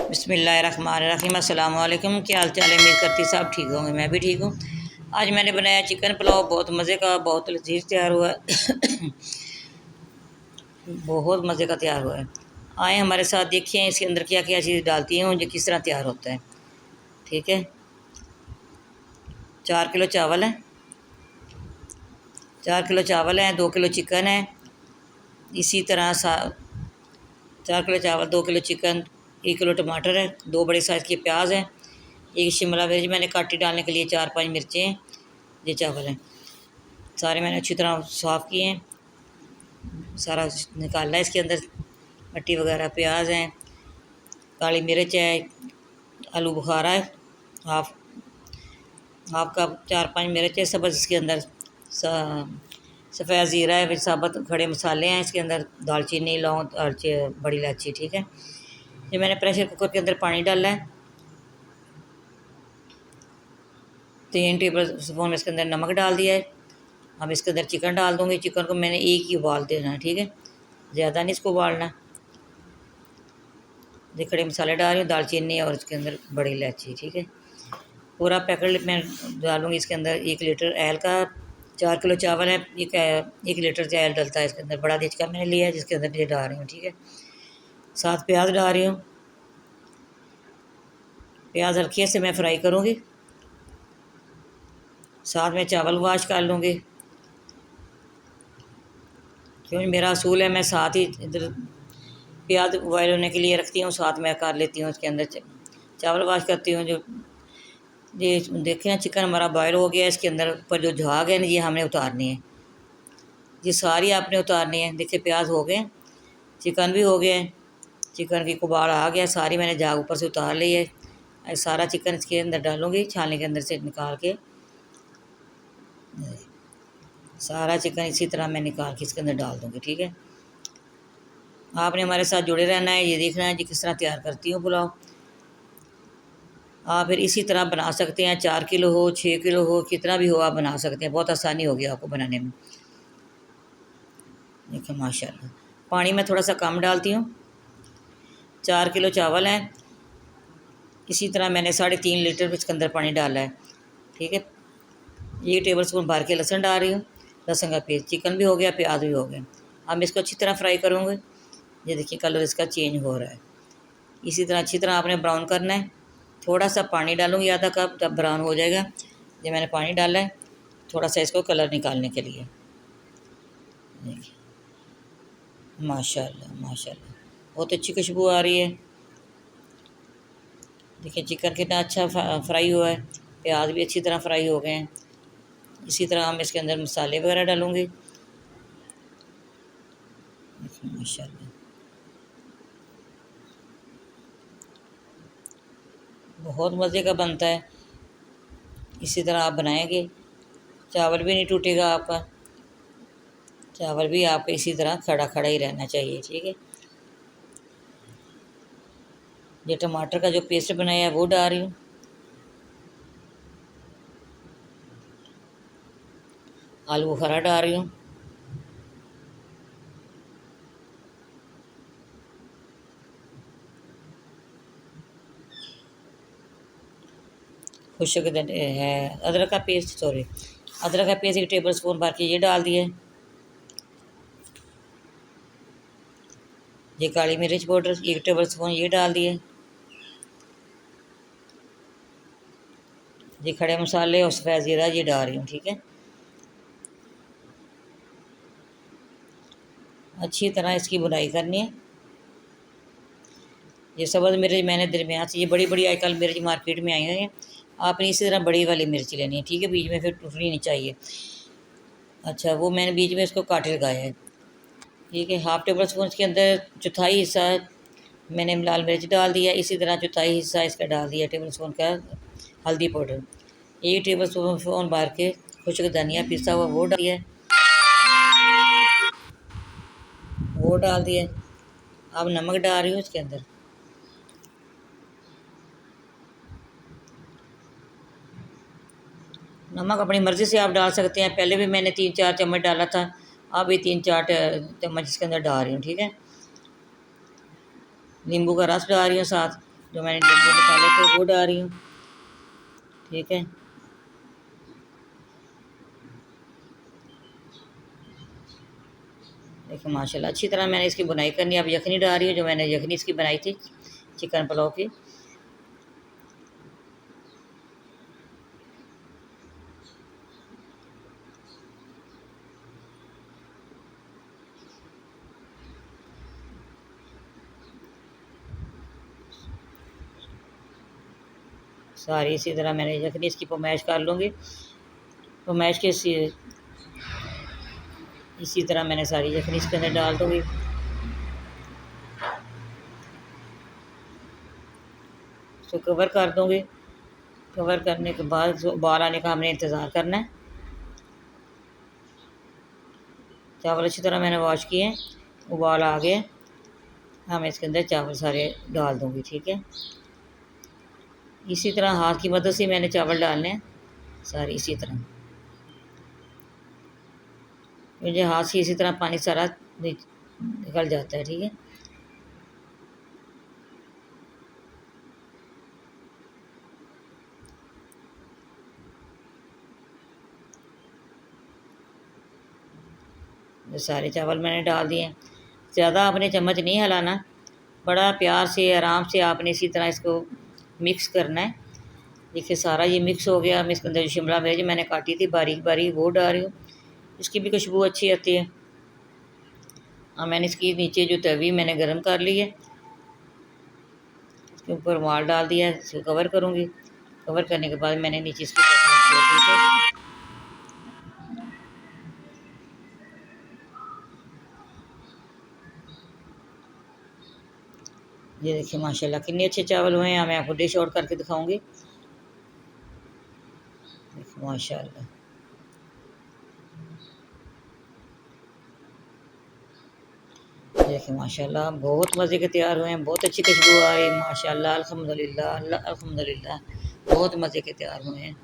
बिस्मिल्लाहिर्रहमानिर्रहीम। अस्सलाम वालेकुम। क्या हाल चाल है? उम्मीद करती सब ठीक होंगे, मैं भी ठीक हूँ। आज मैंने बनाया चिकन पुलाव, बहुत मज़े का, बहुत लजीज तैयार हुआ है। बहुत मज़े का तैयार हुआ है। आए हमारे साथ, देखिए इसके अंदर क्या क्या चीज़ डालती हैं, जो किस तरह तैयार होता है। ठीक है, 4 किलो चावल है, 4 किलो चावल है, 2 किलो चिकन है। इसी तरह 4 किलो चावल, 2 किलो चिकन, 1 किलो टमाटर है, 2 बड़े साइज़ के प्याज हैं, एक शिमला मिर्च मैंने काटी डालने के लिए, 4-5 मिर्चें हैं। ये चावल हैं, सारे मैंने अच्छी तरह साफ़ किए हैं, सारा निकालना है इसके अंदर मट्टी वगैरह। प्याज हैं, काली मिर्च है, आलू बुखारा है, हाफ कप, 4-5 मिर्च है सब्ज़ इसके अंदर, सफ़ेद ज़ीरा है, फिर साबुत खड़े मसाले हैं इसके अंदर, दालचीनी, लौंग और बड़ी इलायची। ठीक है, ये मैंने प्रेशर कुकर के अंदर पानी डाला है, 3 टेबल स्पून इसके अंदर नमक डाल दिया है। अब इसके अंदर चिकन डाल दूँगी। चिकन को मैंने एक ही उबाल देना है, ठीक है, ज़्यादा नहीं इसको उबालना। ये खड़े मसाले डाल रही हूँ, दालचीनी और इसके अंदर बड़ी इलायची। ठीक है, पूरा पैकेट मैं डालूँगी इसके अंदर। 1 लीटर ऑयल का, 4 किलो चावल है, 1 लीटर से ऑयल डलता है इसके अंदर। बड़ा देचका मैंने लिया है जिसके अंदर ये डाल रही हूँ। ठीक है, साथ प्याज डाल रही हूँ। प्याज हल्के से मैं फ्राई करूँगी, साथ में चावल वाश कर लूँगी, क्योंकि मेरा असूल है मैं साथ ही इधर प्याज बॉयल होने के लिए रखती हूँ, साथ में कर लेती हूँ इसके अंदर चावल वाश करती हूँ। जो ये देखें ना, चिकन हमारा बॉयल हो गया है। इसके अंदर पर जो झाग है ना, ये हमने उतारनी है, ये सारी आपने उतारनी है। देखिए प्याज हो गए, चिकन भी हो गया है, चिकन की कुबाड़ आ गया, सारी मैंने झाग ऊपर से उतार ली है। सारा चिकन इसके अंदर डालूँगी, छानने के अंदर से निकाल के सारा चिकन इसी तरह मैं निकाल के इसके अंदर डाल दूँगी। ठीक है, आपने हमारे साथ जुड़े रहना है, ये देखना है कि किस तरह तैयार करती हूँ पुलाव। आप फिर इसी तरह बना सकते हैं, 4 किलो हो, 6 किलो हो, कितना भी हो आप बना सकते हैं। बहुत आसानी होगी आपको बनाने में। देखिए माशाल्लाह, पानी मैं थोड़ा सा कम डालती हूँ। 4 किलो चावल हैं, इसी तरह मैंने 3.5 लीटर इसके अंदर पानी डाला है। ठीक है, 1 टेबल स्पून भर के लहसुन डाल रही हूँ, लहसुन का पेस्ट। चिकन भी हो गया, प्याज भी हो गया। अब इसको अच्छी तरह फ्राई करूँगी। ये देखिए कलर इसका चेंज हो रहा है। इसी तरह अच्छी तरह आपने ब्राउन करना है। थोड़ा सा पानी डालूँगी, आधा कप, तब ब्राउन हो जाएगा। ये मैंने पानी डाला है थोड़ा सा इसको कलर निकालने के लिए। देखिए माशाल्लाह माशाल्लाह, बहुत अच्छी खुशबू आ रही है। देखिए चिकन कितना अच्छा फ्राई हुआ है, प्याज भी अच्छी तरह फ्राई हो गए हैं। इसी तरह हम इसके अंदर मसाले वगैरह डालूँगी। माशाल्लाह बहुत मज़े का बनता है। इसी तरह आप बनाएंगे, चावल भी नहीं टूटेगा आपका, चावल भी आपका इसी तरह खड़ा खड़ा ही रहना चाहिए। ठीक है, ये टमाटर का जो पेस्ट बनाया है वो डाल रही हूँ। आलू बुखारा डाल रही हूँ। खुशक है अदरक का पेस्ट, सॉरी, अदरक का पेस्ट 1 टेबल स्पून भर के ये डाल दिए। ये काली मिर्च पाउडर 1 टेबल स्पून ये डाल दिए। ये खड़े मसाले और सफ़ेद ज़ीरा ये डाल रही हूँ। ठीक है, अच्छी तरह इसकी बुनाई करनी है। ये सब्ज़ मिर्च मैंने दरमियान से, ये बड़ी बड़ी आजकल मिर्च मार्केट में आई हुई है, आपने इसी तरह बड़ी वाली मिर्च लेनी है। ठीक है, बीच में फिर टूटनी नहीं चाहिए। अच्छा, वो मैंने बीच में इसको काट लगाया है। ठीक है, हाफ़ टेबल स्पून के अंदर चौथाई हिस्सा मैंने लाल मिर्च डाल दिया। इसी तरह चौथाई हिस्सा इसका डाल दिया टेबल स्पून का हल्दी पाउडर। 1 टेबल स्पून भर के खुश्क धनिया पिसा हुआ वो डाल दिया, वो डाल दिया। अब नमक डाल रही हूँ इसके अंदर। नमक अपनी मर्ज़ी से आप डाल सकते हैं, पहले भी मैंने 3-4 चम्मच डाला था, अब भी 3-4 चम्मच इसके अंदर डाल रही हूँ। ठीक है, नींबू का रस डाल रही हूँ साथ, जो मैंने नींबू निकाले थे वो डाल रही हूँ। ठीक है, देखिए माशाल्लाह अच्छी तरह मैंने इसकी बुनाई करनी है। अब यखनी डाल रही हूँ, जो मैंने यखनी इसकी बनाई थी चिकन पुलाव की। सारी इसी तरह मैंने यखनी इसकी पमैश कर लूँगी। पमैश के इसी तरह मैंने सारी यखनी इसके अंदर डाल दूँगी। इसको कवर कर दूँगी। कवर करने के बाद उबाल आने का हमने इंतज़ार करना है। चावल अच्छी तरह मैंने वॉश किए हैं, उबाल आ गए। हम इसके अंदर चावल सारे डाल दूँगी। ठीक है, इसी तरह हाथ की मदद से मैंने चावल डालने हैं सारे इसी तरह। मुझे हाथ से इसी तरह पानी सारा निकल जाता है। ठीक है, ये सारे चावल मैंने डाल दिए। ज़्यादा आपने चम्मच नहीं हिलाना, बड़ा प्यार से आराम से आपने इसी तरह इसको मिक्स करना है। देखिए सारा ये मिक्स हो गया। मैं इसके अंदर जो शिमला मिर्च मैंने काटी थी बारीक बारीक वो डाल रही हूँ, इसकी भी खुशबू अच्छी आती है। और मैंने इसकी नीचे जो तवी मैंने गर्म कर ली है, इसके ऊपर माल डाल दिया है। इसको कवर करूँगी। कवर करने के बाद मैंने नीचे इसकी ठीक है। ये देखिए माशाल्लाह कितने अच्छे चावल हुए हैं। मैं आपको डिश आउट करके दिखाऊंगी। देखिए माशाल्लाह, देखिए माशाल्लाह बहुत मज़े के तैयार हुए हैं। बहुत अच्छी खुशबू आ रही है माशाल्लाह। अल्हम्दुलिल्लाह अल्हम्दुलिल्लाह, बहुत मज़े के तैयार हुए हैं।